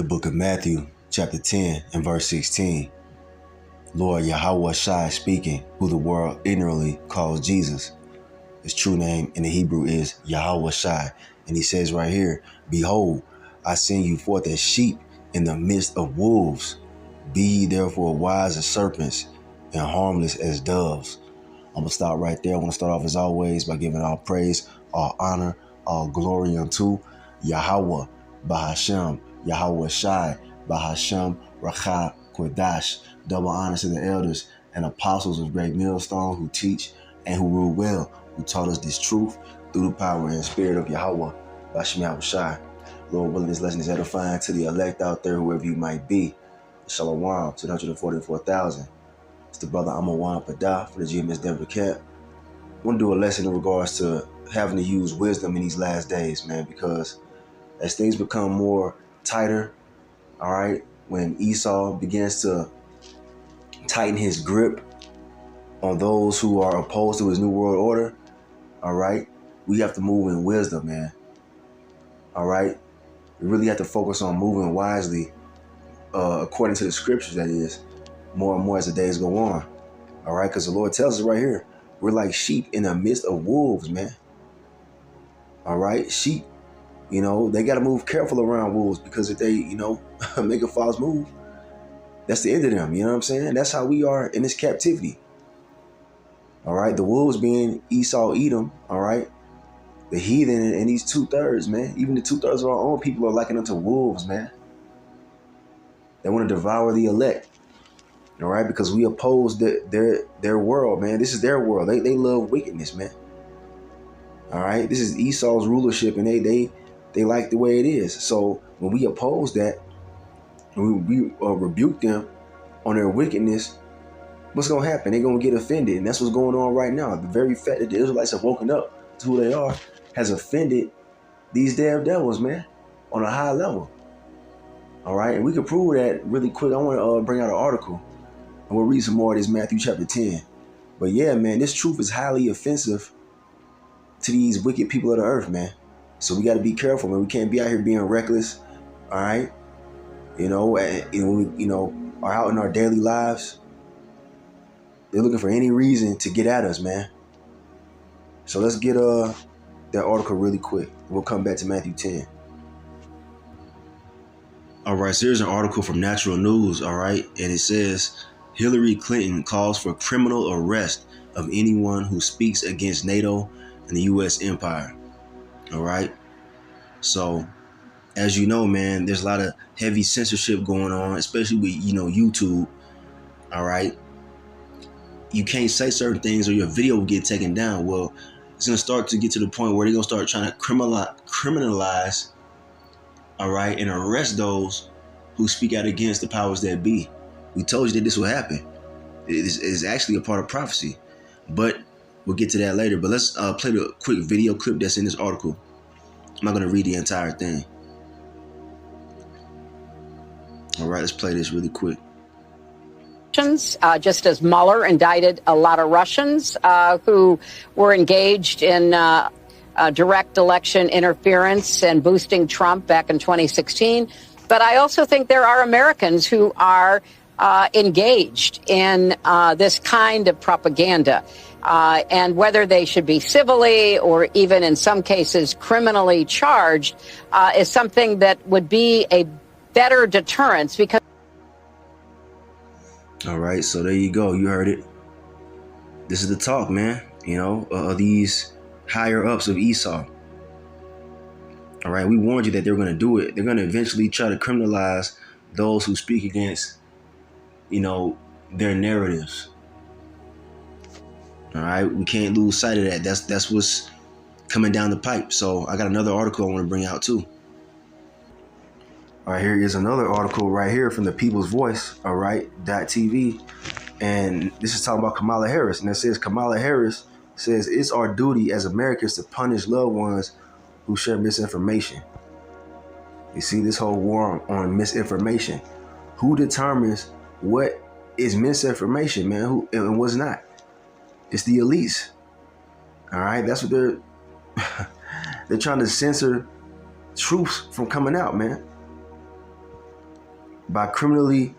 The book of Matthew, chapter 10 and verse 16. Lord Yahweh Shai speaking, who the world ignorantly calls Jesus. His true name in the Hebrew is Yahweh Shai. And he says right here, behold, I send you forth as sheep in the midst of wolves. Be ye therefore wise as serpents and harmless as doves. I'm going to stop right there. I want to start off as always by giving all praise, all honor, all glory unto Yahweh, Bahashem, Yahweh Shai, Bahashem, Racha, Kodash. Double honors to the elders and apostles of Great Millstone who teach and who rule well, who taught us this truth through the power and spirit of Yahweh, Bahashem Yahweh Shai. Lord willing, this lesson is edifying to the elect out there, whoever you might be. Shalom to 144,000. It's the brother Amawan Padah for the GMS Denver Camp. I want to do a lesson in regards to having to use wisdom in these last days, man, because as things become more tighter, all right, when Esau begins to tighten his grip on those who are opposed to his new world order, all right, we have to move in wisdom, man. All right, we really have to focus on moving wisely, according to the scriptures, that is, more and more as the days go on. All right, because the Lord tells us right here, we're like sheep in the midst of wolves, man. All right, sheep, you know, they got to move careful around wolves, because if they, you know, make a false move, that's the end of them. You know what I'm saying? That's how we are in this captivity. All right, the wolves being Esau, Edom. All right, the heathen and these 2/3, man. Even the 2/3 of our own people are likened unto wolves, man. They want to devour the elect. All right, because we oppose their world, man. This is their world. They love wickedness, man. All right, this is Esau's rulership, and they like the way it is. So when we oppose that, and we rebuke them on their wickedness, what's going to happen? They're going to get offended. And that's what's going on right now. The very fact that the Israelites have woken up to who they are has offended these damn devils, man, on a high level. All right. And we can prove that really quick. I want to bring out an article, and we'll read some more of this Matthew chapter 10. But yeah, man, this truth is highly offensive to these wicked people of the earth, man. So we got to be careful, man. We can't be out here being reckless. All right. You know, and when we, you know, are out in our daily lives, they're looking for any reason to get at us, man. So let's get that article really quick. We'll come back to Matthew 10. All right, so here's an article from Natural News, all right, and it says, Hillary Clinton calls for criminal arrest of anyone who speaks against NATO and the U.S. empire, all right? So, as you know, man, there's a lot of heavy censorship going on, especially with, you know, YouTube, all right? You can't say certain things or your video will get taken down. Well, it's going to start to get to the point where they're going to start trying to criminalize, all right, and arrest those who speak out against the powers that be. We told you that this would happen. It is actually a part of prophecy, but we'll get to that later. But let's play the quick video clip that's in this article. I'm not going to read the entire thing. All right, let's play this really quick. Just as Mueller indicted a lot of Russians who were engaged in direct election interference and boosting Trump back in 2016. But I also think there are Americans who are engaged in this kind of propaganda. And whether they should be civilly or even in some cases criminally charged is something that would be a better deterrence, because all right, so there you go. You heard it. This is the talk, man. You know, these higher ups of Esau. All right, we warned you that they're going to do it. They're going to eventually try to criminalize those who speak against, you know, their narratives. All right, we can't lose sight of that. That's what's coming down the pipe. So I got another article I want to bring out too. All right, here is another article right here from the People's Voice, all right, .tv. And this is talking about Kamala Harris. And it says Kamala Harris says it's our duty as Americans to punish loved ones who share misinformation. You see this whole war on misinformation. Who determines what is misinformation, man, who and what's not? It's the elites. All right, that's what they're trying to censor truths from coming out, man. by criminally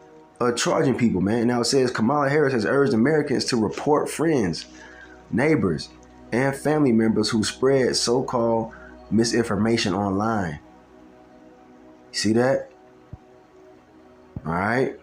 charging people, man. Now it says Kamala Harris has urged Americans to report friends, neighbors, and family members who spread so-called misinformation online. You see that? All right.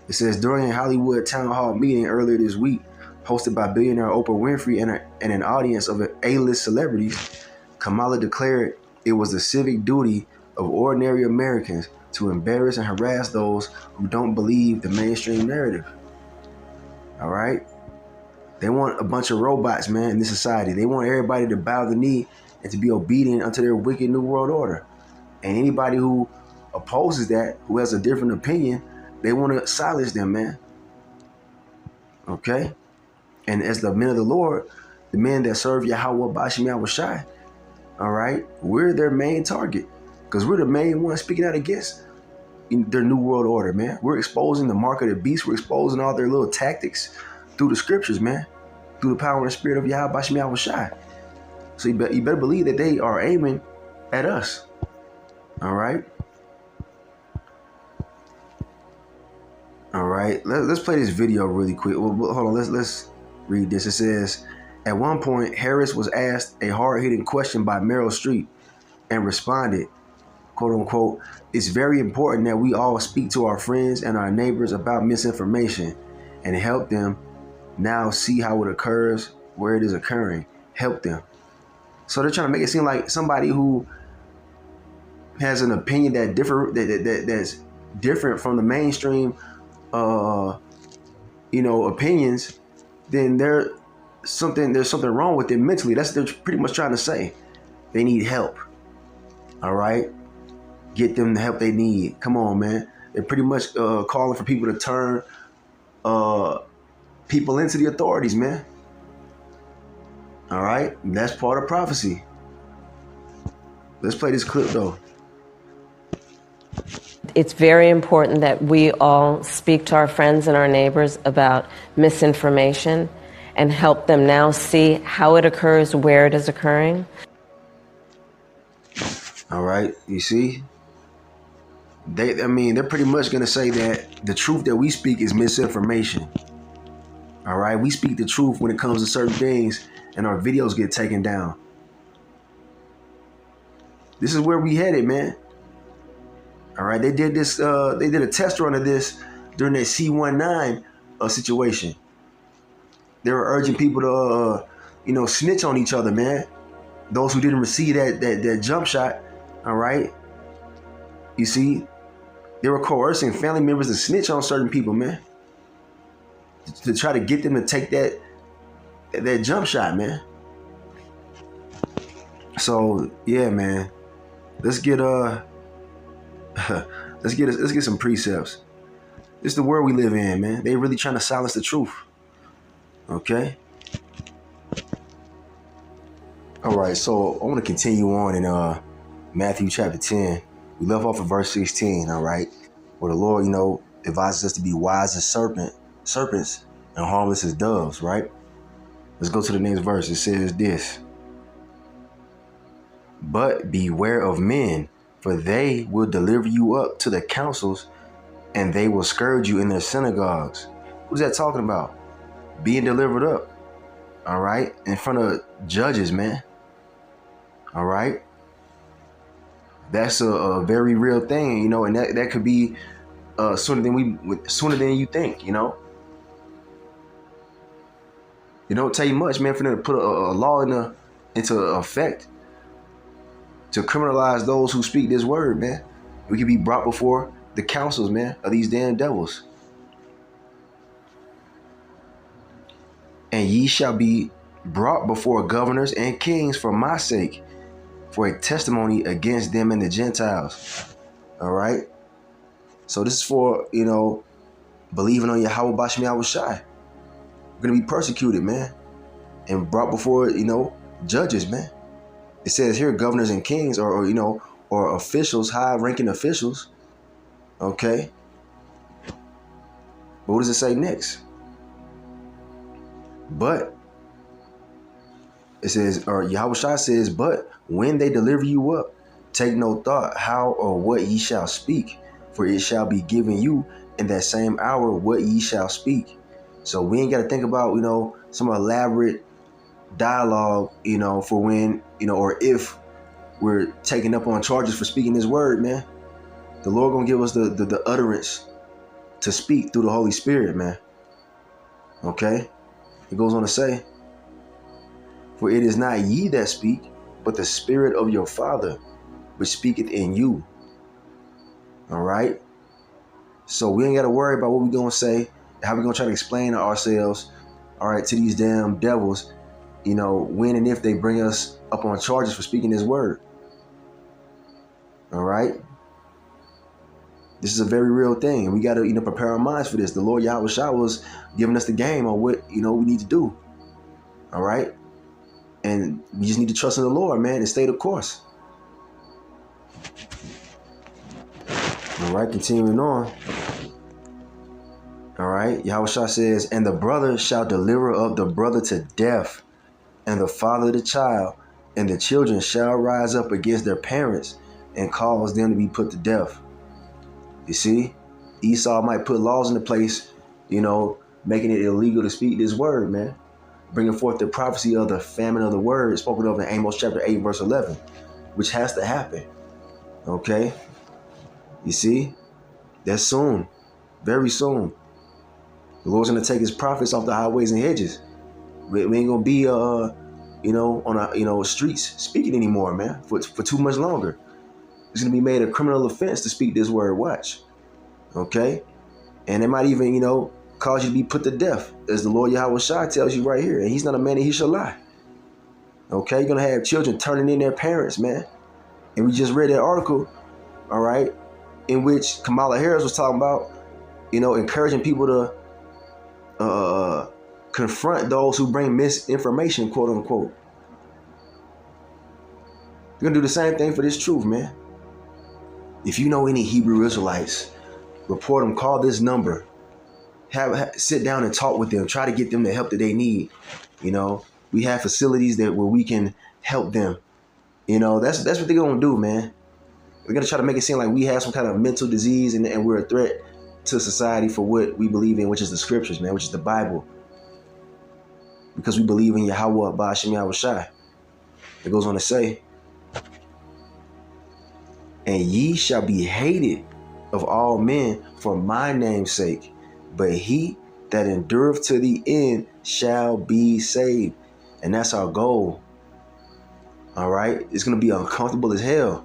It says during a Hollywood town hall meeting earlier this week, hosted by billionaire Oprah Winfrey and an audience of A-list celebrities, Kamala declared it was the civic duty of ordinary Americans to embarrass and harass those who don't believe the mainstream narrative. All right? They want a bunch of robots, man, in this society. They want everybody to bow the knee and to be obedient unto their wicked new world order. And anybody who opposes that, who has a different opinion, they want to silence them, man. Okay? And as the men of the Lord, the men that serve Yahweh Bashim Yahushai, all right, we're their main target because we're the main ones speaking out against their new world order, man. We're exposing the mark of the beast. We're exposing all their little tactics through the scriptures, man, through the power and the spirit of Yahweh Bashim Yahushai. So you better believe that they are aiming at us. All right. All right. Let's play this video really quick. Well, hold on. Let's read this. It says, at one point, Harris was asked a hard-hitting question by Meryl Streep and responded, quote unquote, it's very important that we all speak to our friends and our neighbors about misinformation and help them now see how it occurs, where it is occurring. Help them. So they're trying to make it seem like somebody who has an opinion that's different from the mainstream, opinions, then there's something wrong with them mentally. That's what they're pretty much trying to say. They need help. All right, get them the help they need. Come on, man. They're pretty much calling for people to turn people into the authorities, man. All right, that's part of prophecy. Let's play this clip though. It's very important that we all speak to our friends and our neighbors about misinformation and help them now see how it occurs, where it is occurring. All right, you see? They're pretty much going to say that the truth that we speak is misinformation. All right, we speak the truth when it comes to certain things and our videos get taken down. This is where we headed, man. All right, they did this. They did a test run of this during that C-19 situation. They were urging people to, snitch on each other, man. Those who didn't receive that jump shot. All right. You see, they were coercing family members to snitch on certain people, man, to try to get them to take that jump shot, man. So yeah, man, let's get some precepts. This is the world we live in, man. They really trying to silence the truth. Okay. All right. So I want to continue on in Matthew chapter 10. We left off at verse 16. All right, where the Lord, advises us to be wise as serpents and harmless as doves. Right. Let's go to the next verse. It says this: but beware of men, for they will deliver you up to the councils, and they will scourge you in their synagogues. Who's that talking about? Being delivered up, all right, in front of judges, man. All right. That's a very real thing, and that could be sooner than you think, It don't take much, man, for them to put a law into effect to criminalize those who speak this word, man. We can be brought before the councils, man, of these damn devils. And ye shall be brought before governors and kings for my sake, for a testimony against them and the Gentiles. All right. So this is for, believing on Yahweh Bashim Yahushai. We're going to be persecuted, man, and brought before, judges, man. It says here governors and kings or officials, high ranking officials. Okay. But what does it say next? But it says, or Yahushua says, but when they deliver you up, take no thought how or what ye shall speak, for it shall be given you in that same hour what ye shall speak. So we ain't got to think about, some elaborate dialogue, for when, or if we're taken up on charges for speaking his word, man. The Lord gonna give us the utterance to speak through the Holy Spirit, man. Okay? It goes on to say, for it is not ye that speak, but the Spirit of your Father, which speaketh in you. All right? So we ain't got to worry about what we're going to say, how we're going to try to explain ourselves, all right, to these damn devils, when and if they bring us up on charges for speaking his word. All right? This is a very real thing. And we got to, prepare our minds for this. The Lord Yahweh Shah was giving us the game on what, we need to do. All right? And we just need to trust in the Lord, man, and stay the course. All right, continuing on. All right, Yahweh Shah says, and the brother shall deliver up the brother to death, and the father the child, and the children shall rise up against their parents and cause them to be put to death. You see, Esau might put laws into place, making it illegal to speak this word, man. Bringing forth the prophecy of the famine of the word spoken of in Amos chapter 8, verse 11, which has to happen. Okay? You see? That's soon. Very soon. The Lord's going to take his prophets off the highways and hedges. We ain't going to be, on our, streets speaking anymore, man, for too much longer. It's going to be made a criminal offense to speak this word. Watch. Okay? And it might even, cause you to be put to death, as the Lord Yahweh Shai tells you right here. And he's not a man that he shall lie. Okay? You're going to have children turning in their parents, man. And we just read that article, all right, in which Kamala Harris was talking about, encouraging people to confront those who bring misinformation, quote unquote. You're going to do the same thing for this truth, man. If you know any Hebrew Israelites, report them, call this number. Sit down and talk with them. Try to get them the help that they need. We have facilities where we can help them. That's what they're gonna do, man. We're gonna try to make it seem like we have some kind of mental disease and we're a threat to society for what we believe in, which is the scriptures, man, which is the Bible. Because we believe in Yahweh Ba'ashem Yahweh Shai. It goes on to say, and ye shall be hated of all men for my name's sake. But he that endureth to the end shall be saved. And that's our goal. All right? It's going to be uncomfortable as hell.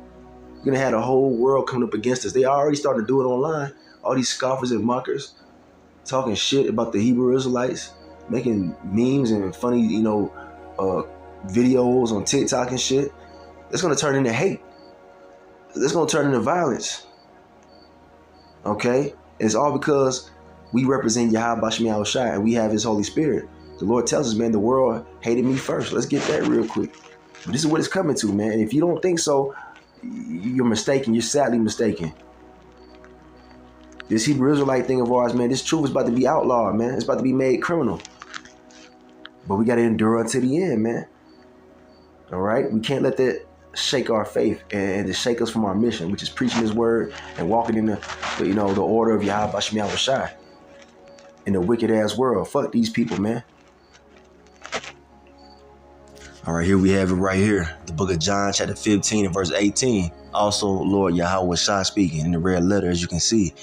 We're going to have the whole world coming up against us. They already started to do it online. All these scoffers and mockers talking shit about the Hebrew Israelites, making memes and funny, videos on TikTok and shit. It's going to turn into hate. It's going to turn into violence. Okay? It's all because we represent Yahweh Ba'ashem Yahweh Shai, and we have his Holy Spirit. The Lord tells us, man, the world hated me first. Let's get that real quick. But this is what it's coming to, man. And if you don't think so, you're mistaken. You're sadly mistaken. This Hebrew Israelite thing of ours, man, this truth is about to be outlawed, man. It's about to be made criminal. But we got to endure until the end, man. All right? We can't let that shake our faith and to shake us from our mission, which is preaching his word and walking in the order of Yahweh Ba'ashem Yahweh Shai. In the wicked ass world. Fuck these people, man. All right, here we have it right here. The book of John, chapter 15 and verse 18. Also, Lord Yahweh Shai speaking in the red letter, as you can see.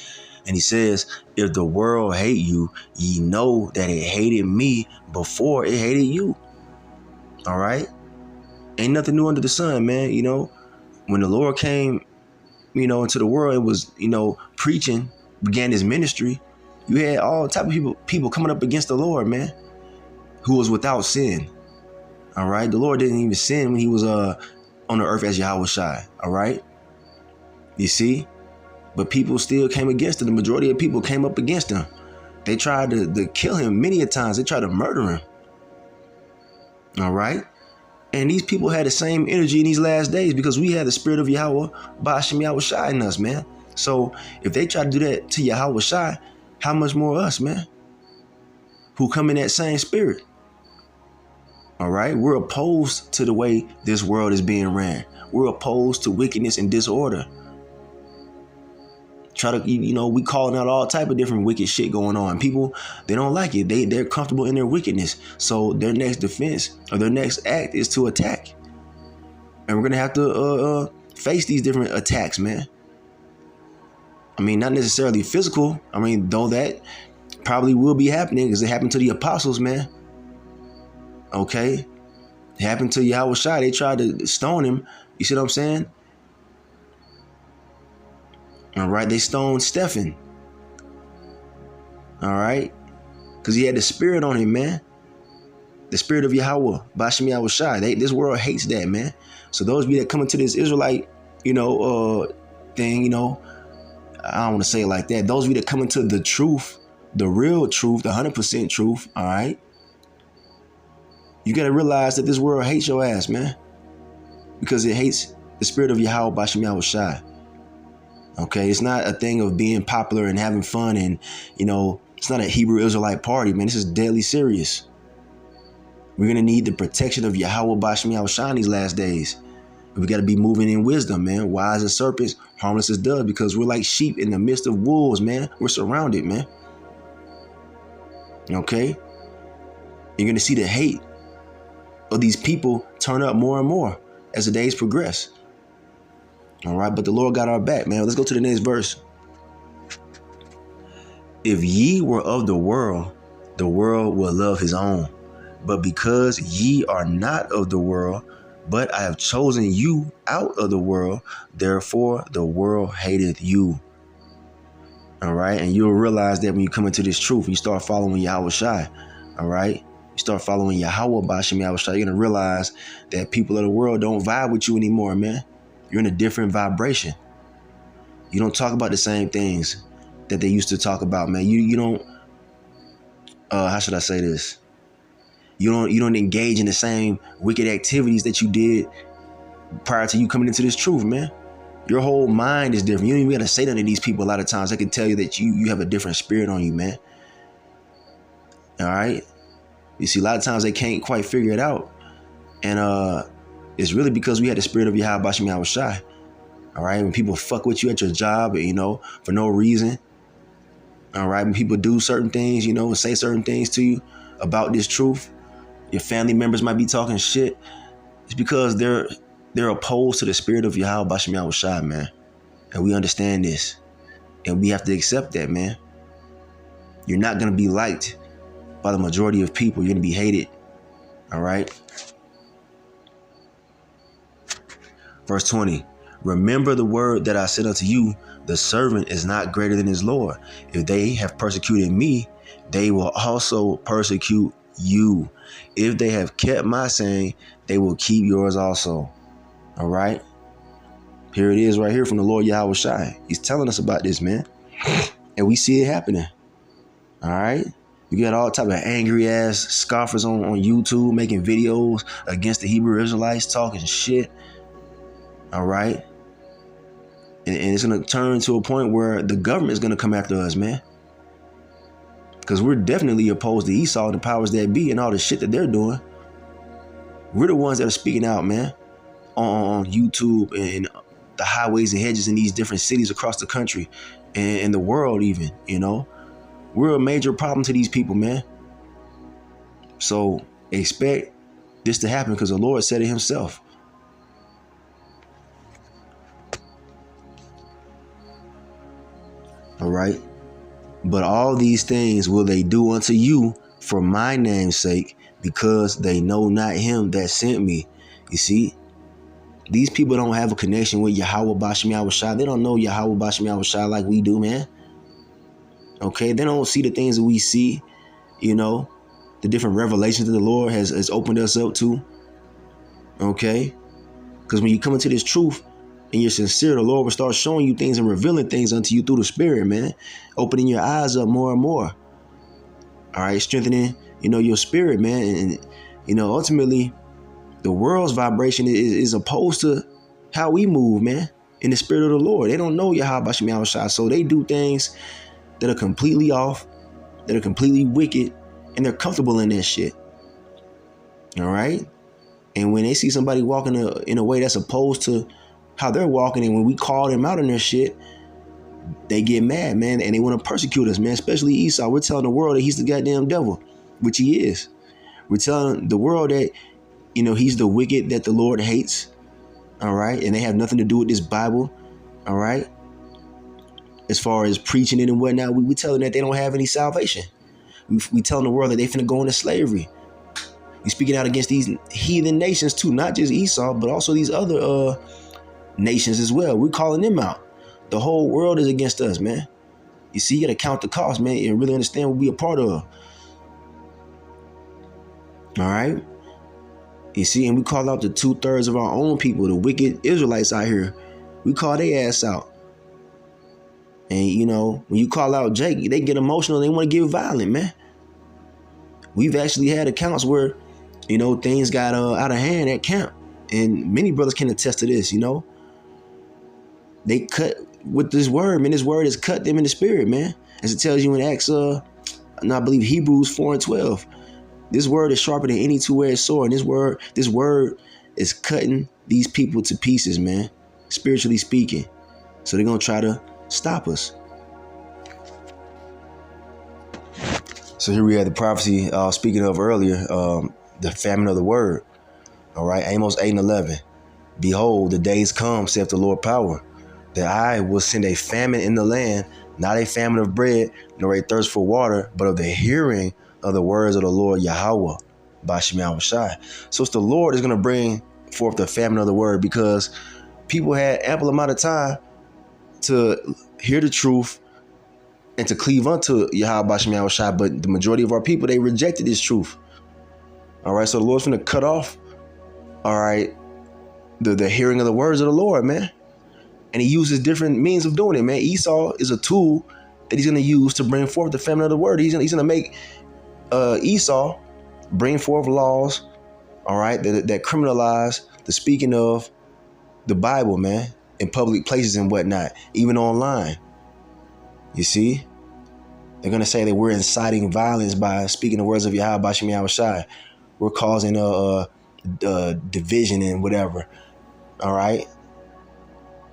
And he says, if the world hate you, ye know that it hated me before it hated you. All right? Ain't nothing new under the sun, man. When the Lord came, into the world and was, preaching, began his ministry, you had all type of people coming up against the Lord, man, who was without sin. All right. The Lord didn't even sin when he was on the earth as Yahweh Shai. All right. You see, but people still came against him. The majority of people came up against him. They tried to kill him many a times. They tried to murder him. All right. And these people had the same energy in these last days because we had the spirit of Yahweh Ba'ashem Yahweh Shai in us, man. So if they try to do that to Yahweh Shai, how much more us, man, who come in that same spirit? All right. We're opposed to the way this world is being ran. We're opposed to wickedness and disorder. Try to, we calling out all type of different wicked shit going on. People, they don't like it. They're comfortable in their wickedness. So their next defense or their next act is to attack. And we're going to have to face these different attacks, man. I mean, not necessarily physical. I mean, though that probably will be happening because it happened to the apostles, man. Okay. It happened to Yahweh Shai. They tried to stone him. You see what I'm saying? All right. They stoned Stephen. All right. Because he had the spirit on him, man. The spirit of Yahweh, Bashem Yahweh Shai. This world hates that, man. So those of you that come into this Israelite, thing, I don't want to say it like that. Those of you that come into the truth, the real truth, the 100% truth, all right? You got to realize that this world hates your ass, man. Because it hates the spirit of Yahweh, Bashem Yahweh Shai. Okay? It's not a thing of being popular and having fun and, it's not a Hebrew Israelite party, man. This is deadly serious. We're going to need the protection of Yahweh, Bashem Yahweh Shai in these last days. We got to be moving in wisdom, man. Wise as serpents, harmless as doves, because we're like sheep in the midst of wolves, man. We're surrounded, man. Okay? You're going to see the hate of these people turn up more and more as the days progress. All right? But the Lord got our back, man. Let's go to the next verse. If ye were of the world will love his own. But because ye are not of the world, but I have chosen you out of the world, therefore the world hateth you. All right. And you'll realize that when you come into this truth, you start following Yahweh Shai. All right. You start following Yahweh Bashem Yahweh Shai. You're going to realize that people of the world don't vibe with you anymore, man. You're in a different vibration. You don't talk about the same things that they used to talk about, man. You don't, how should I say this? You don't engage in the same wicked activities that you did prior to you coming into this truth, man. Your whole mind is different. You don't even got to say that to these people a lot of times. They can tell you that you have a different spirit on you, man. All right. You see, a lot of times they can't quite figure it out. And it's really because we had the spirit of Yahweh Bashem Yahweh Shai. All right. When people fuck with you at your job, for no reason. All right. When people do certain things, and say certain things to you about this truth. Your family members might be talking shit. It's because they're opposed to the spirit of Yahweh Bashem Yahweh Shai, man. And we understand this. And we have to accept that, man. You're not going to be liked by the majority of people. You're going to be hated. All right. Verse 20. Remember the word that I said unto you, the servant is not greater than his Lord. If they have persecuted me, they will also persecute you. If they have kept my saying, they will keep yours also. All right. Here it is right here from the Lord Yahweh Shai. He's telling us about this, man. And we see it happening. All right. You got all type of angry ass scoffers on YouTube making videos against the Hebrew Israelites, talking shit. All right. And it's going to turn to a point where the government is going to come after us, man. Because we're definitely opposed to Esau and the powers that be and all the shit that they're doing. We're the ones that are speaking out, man, on YouTube and the highways and hedges in these different cities across the country and the world even, We're a major problem to these people, man. So expect this to happen because the Lord said it himself. All right. But all these things will they do unto you for my name's sake, because they know not him that sent me. You see, these people don't have a connection with Yahweh Bashem Yahweh Shai. They don't know Yahweh Bashem Yahweh Shai like we do, man. Okay, they don't see the things that we see, the different revelations that the Lord has opened us up to. Okay, because when you come into this truth and you're sincere, the Lord will start showing you things and revealing things unto you through the Spirit, man. Opening your eyes up more and more. All right, strengthening, your spirit, man. And, ultimately, the world's vibration is opposed to how we move, man, in the spirit of the Lord. They don't know Yahweh Bashem Yahweh Shai, so they do things that are completely off, that are completely wicked, and they're comfortable in that shit. All right? And when they see somebody walking in a way that's opposed to how they're walking, and when we call them out on their shit, they get mad, man, and they want to persecute us, man, especially Esau. We're telling the world that he's the goddamn devil, which he is. We're telling the world that, he's the wicked that the Lord hates, all right? And they have nothing to do with this Bible, all right? As far as preaching it and whatnot, we tell them that they don't have any salvation. We telling the world that they finna go into slavery. You're speaking out against these heathen nations too, not just Esau, but also these other nations as well. We're calling them out. The whole world is against us, man. You see, you gotta count the cost, man, and really understand what we a part of. All right? You see, and we call out the 2/3 of our own people, the wicked Israelites out here. We call their ass out. And, when you call out Jake, they get emotional. They want to get violent, man. We've actually had accounts where, things got out of hand at camp. And many brothers can attest to this, They cut with this word, man. This word has cut them in the spirit, man. As it tells you in Acts, I believe Hebrews 4:12. This word is sharper than any two-edged sword. And this word is cutting these people to pieces, man, spiritually speaking. So they're going to try to stop us. So here we have the prophecy speaking of earlier, the famine of the word. All right, Amos 8:11. Behold, the days come, saith the Lord power, that I will send a famine in the land, not a famine of bread, nor a thirst for water, but of the hearing of the words of the Lord Yahweh, Bashem Yahushai. So it's the Lord is going to bring forth the famine of the word, because people had ample amount of time to hear the truth and to cleave unto Yahweh Bashem Yahushai, but the majority of our people, they rejected this truth. All right, so the Lord's going to cut off, all right, the hearing of the words of the Lord, man. And he uses different means of doing it, man. Esau is a tool that he's going to use to bring forth the famine of the word. He's going to make Esau bring forth laws, all right, that criminalize the speaking of the Bible, man, in public places and whatnot, even online. You see, they're going to say that we're inciting violence by speaking the words of Yahweh Bashem Yahushai. We're causing a division and whatever. All right.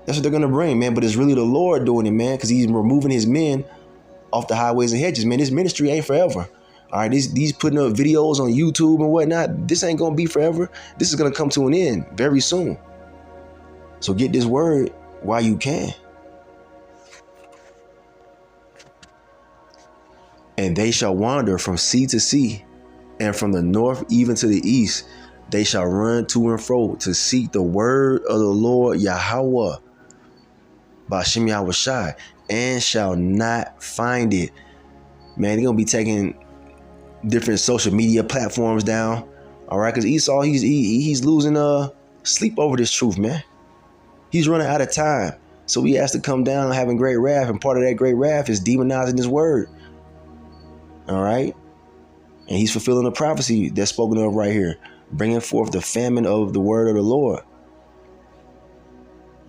That's what they're going to bring, man. But it's really the Lord doing it, man, because he's removing his men off the highways and hedges, man. This ministry ain't forever. All right. These putting up videos on YouTube and whatnot, this ain't going to be forever. This is going to come to an end very soon. So get this word while you can. And they shall wander from sea to sea, and from the north even to the east. They shall run to and fro to seek the word of the Lord Yahweh, Bashem Yahushai, and shall not find it. Man, they're going to be taking different social media platforms down. All right, because Esau, he's losing sleep over this truth, man. He's running out of time. So he has to come down having great wrath, and part of that great wrath is demonizing his word. All right. And he's fulfilling the prophecy that's spoken of right here, bringing forth the famine of the word of the Lord.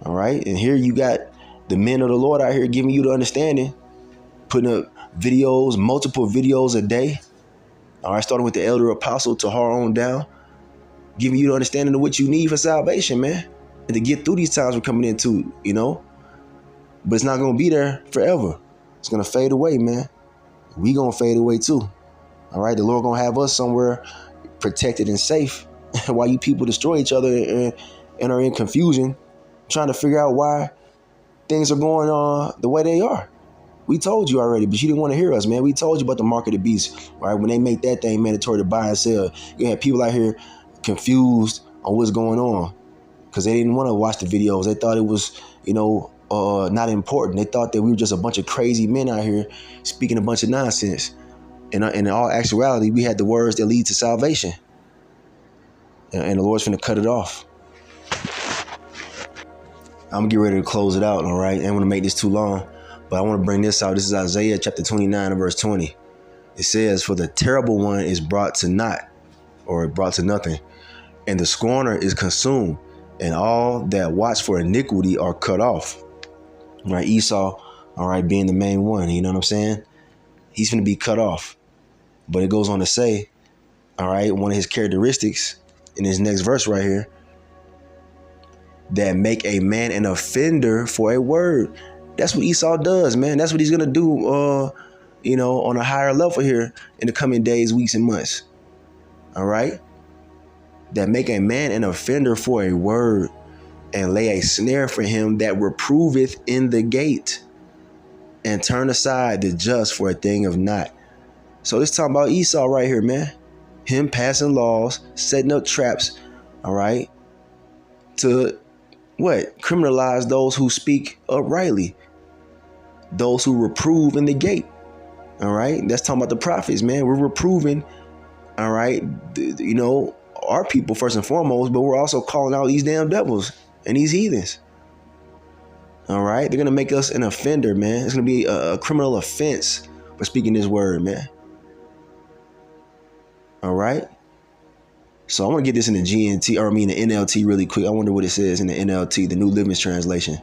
All right. And here you got the men of the Lord out here giving you the understanding, putting up videos, multiple videos a day. All right. Starting with the elder apostle to her on down, giving you the understanding of what you need for salvation, man. And to get through these times we're coming into, but it's not going to be there forever. It's going to fade away, man. We going to fade away too. All right. The Lord going to have us somewhere protected and safe while you people destroy each other and are in confusion, trying to figure out why things are going on the way they are. We told you already, but you didn't want to hear us, man. We told you about the mark of the beast, right? When they make that thing mandatory to buy and sell, you have people out here confused on what's going on because they didn't want to watch the videos. They thought it was, not important. They thought that we were just a bunch of crazy men out here speaking a bunch of nonsense. And in all actuality, we had the words that lead to salvation. And the Lord's going to cut it off. I'm going to get ready to close it out, all right? I don't want to make this too long, but I want to bring this out. This is Isaiah chapter 29 and verse 20. It says, for the terrible one is brought to naught, or brought to nothing, and the scorner is consumed, and all that watch for iniquity are cut off. Right, Esau, all right, being the main one, you know what I'm saying? He's going to be cut off. But it goes on to say, all right, one of his characteristics in his next verse right here, that make a man an offender for a word That's what Esau does, man. That's what he's gonna do, on a higher level here in the coming days, weeks, and months. All right. That make a man an offender for a word, and lay a snare for him that reproveth in the gate, and turn aside the just for a thing of naught. So it's talking about Esau right here, man. Him passing laws, setting up traps, all right, to what? Criminalize those who speak uprightly, those who reprove in the gate. All right. That's talking about the prophets, man. We're reproving, all right, our people first and foremost, but we're also calling out these damn devils and these heathens. All right. They're going to make us an offender, man. It's going to be a criminal offense for speaking this word, man. All right. So I'm going to get this in the the NLT really quick. I wonder what it says in the NLT, the New Living Translation.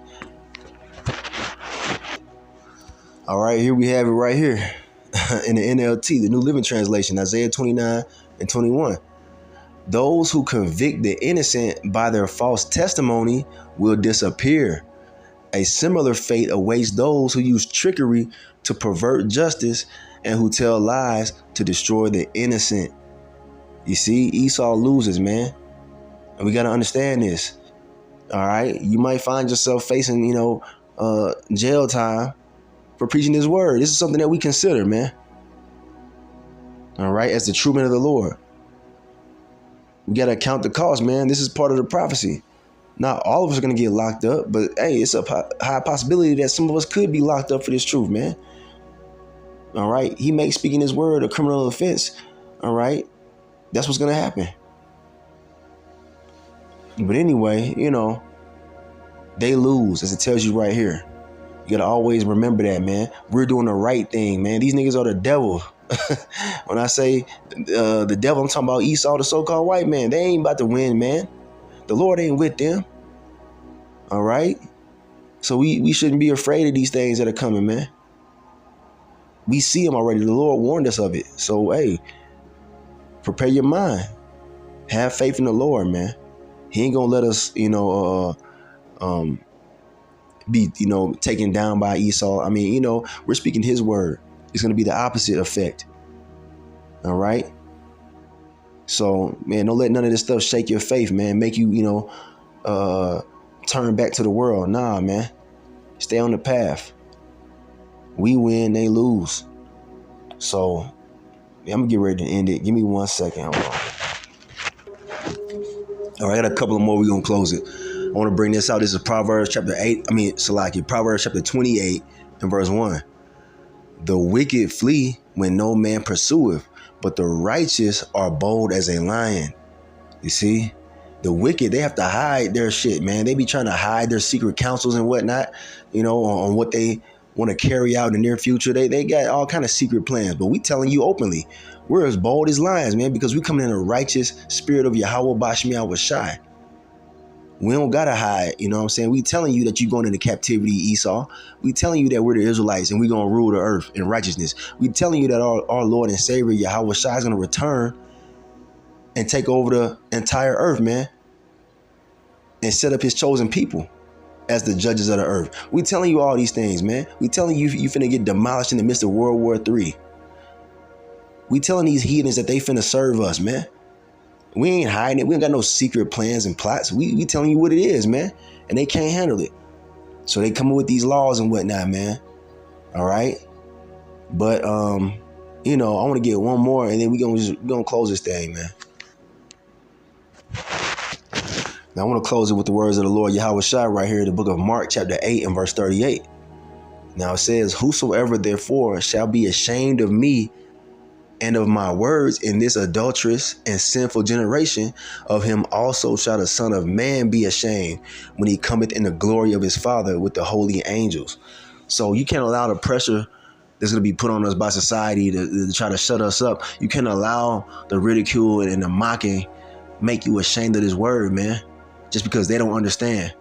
All right. Here we have it right here in the NLT, the New Living Translation, Isaiah 29:21. Those who convict the innocent by their false testimony will disappear. A similar fate awaits those who use trickery to pervert justice and who tell lies to destroy the innocent. You see, Esau loses, man. And we got to understand this. All right. You might find yourself facing, jail time for preaching this word. This is something that we consider, man. All right. As the true men of the Lord. We got to count the cost, man. This is part of the prophecy. Not all of us are going to get locked up, but hey, it's a high possibility that some of us could be locked up for this truth, man. All right. He makes speaking his word a criminal offense. All right. That's what's going to happen. But anyway, they lose, as it tells you right here. You got to always remember that, man. We're doing the right thing, man. These niggas are the devil. When I say the devil, I'm talking about Esau, the so-called white man. They ain't about to win, man. The Lord ain't with them. All right. So we shouldn't be afraid of these things that are coming, man. We see them already. The Lord warned us of it. So, hey, prepare your mind. Have faith in the Lord, man. He ain't going to let us, be, taken down by Esau. I mean, we're speaking his word. It's going to be the opposite effect. All right. So, man, don't let none of this stuff shake your faith, man. Make you, turn back to the world. Nah, man. Stay on the path. We win, they lose. So, yeah, I'm going to get ready to end it. Give me 1 second. Hold on. All right, I got a couple of more. We're going to close it. I want to bring this out. This is Proverbs chapter 28 and verse 1. The wicked flee when no man pursueth, but the righteous are bold as a lion. You see, the wicked, they have to hide their shit, man. They be trying to hide their secret counsels and whatnot, on what they want to carry out in the near future. They got all kind of secret plans, but we telling you openly, we're as bold as lions, man, because we coming in a righteous spirit of Yahweh Bashmi Awashai. We don't got to hide. You know what I'm saying? We telling you that you're going into captivity, Esau. We telling you that we're the Israelites and we're going to rule the earth in righteousness. We telling you that our Lord and Savior, Yahweh Shai, is going to return and take over the entire earth, man, and set up his chosen people as the judges of the earth. We telling you all these things, man. We telling you finna get demolished in the midst of World War III. We telling these heathens that they finna serve us, man. We ain't hiding it. We ain't got no secret plans and plots. We telling you what it is, man. And they can't handle it. So they come up with these laws and whatnot, man. All right. But, I want to get one more and then we're gonna close this thing, man. Now I want to close it with the words of the Lord Yahweh Shai right here in the book of Mark chapter 8 and verse 38. Now it says, whosoever therefore shall be ashamed of me and of my words in this adulterous and sinful generation, of him also shall the Son of Man be ashamed when he cometh in the glory of his Father with the holy angels. So you can't allow the pressure that's going to be put on us by society to try to shut us up. You can't allow the ridicule and the mocking make you ashamed of this word, man, just because they don't understand.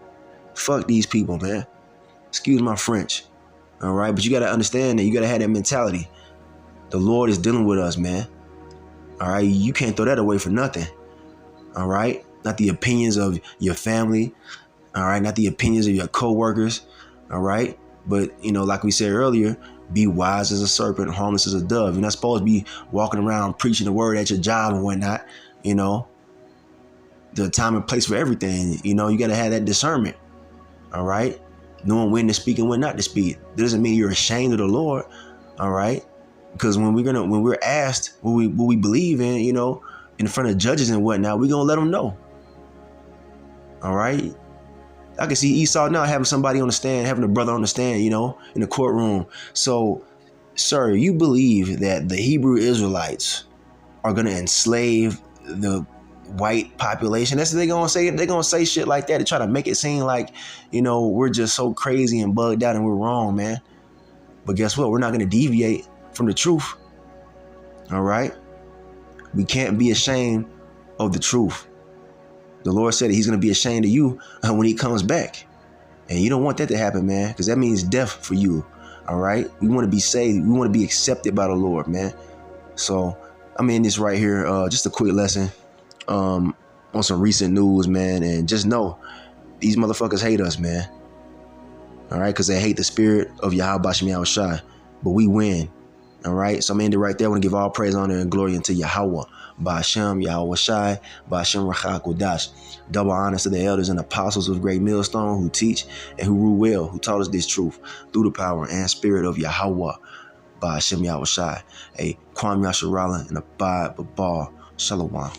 Fuck these people, man. Excuse my French. All right. But you got to understand that you got to have that mentality. The Lord is dealing with us, man. All right. You can't throw that away for nothing. All right. Not the opinions of your family. All right. Not the opinions of your coworkers. All right. But, like we said earlier, be wise as a serpent, harmless as a dove. You're not supposed to be walking around preaching the word at your job and whatnot. The time and place for everything. You got to have that discernment. All right. Knowing when to speak and when not to speak. That doesn't mean you're ashamed of the Lord. All right. Because when we're asked what we believe in, in front of judges and whatnot, we're going to let them know. All right. I can see Esau now having somebody on the stand, having a brother on the stand, in the courtroom. So, sir, you believe that the Hebrew Israelites are going to enslave the white population? That's what they're going to say. They're going to say shit like that to try to make it seem like, we're just so crazy and bugged out and we're wrong, man. But guess what? We're not going to deviate from the truth. All right. We can't be ashamed of the truth. The Lord said that he's going to be ashamed of you when he comes back. And you don't want that to happen, man, because that means death for you. All right. We want to be saved. We want to be accepted by the Lord, man. So I'm in this right here. Just a quick lesson on some recent news, man. And just know these motherfuckers hate us, man. All right. Because they hate the spirit of Yahweh Bashem Yahushai. But we win. All right. So I'm ending right there. I want to give all praise, honor, and glory unto Yahweh. Ba'ashem, Yahweh Shai, Ba'ashem Rachak Kodash. Double honors to the elders and apostles of Great Millstone who teach and who rule well, who taught us this truth through the power and spirit of Yahweh. Ba'ashem Yahweh Shai. A Kwam Yasharala and Abad Babal. Shalom.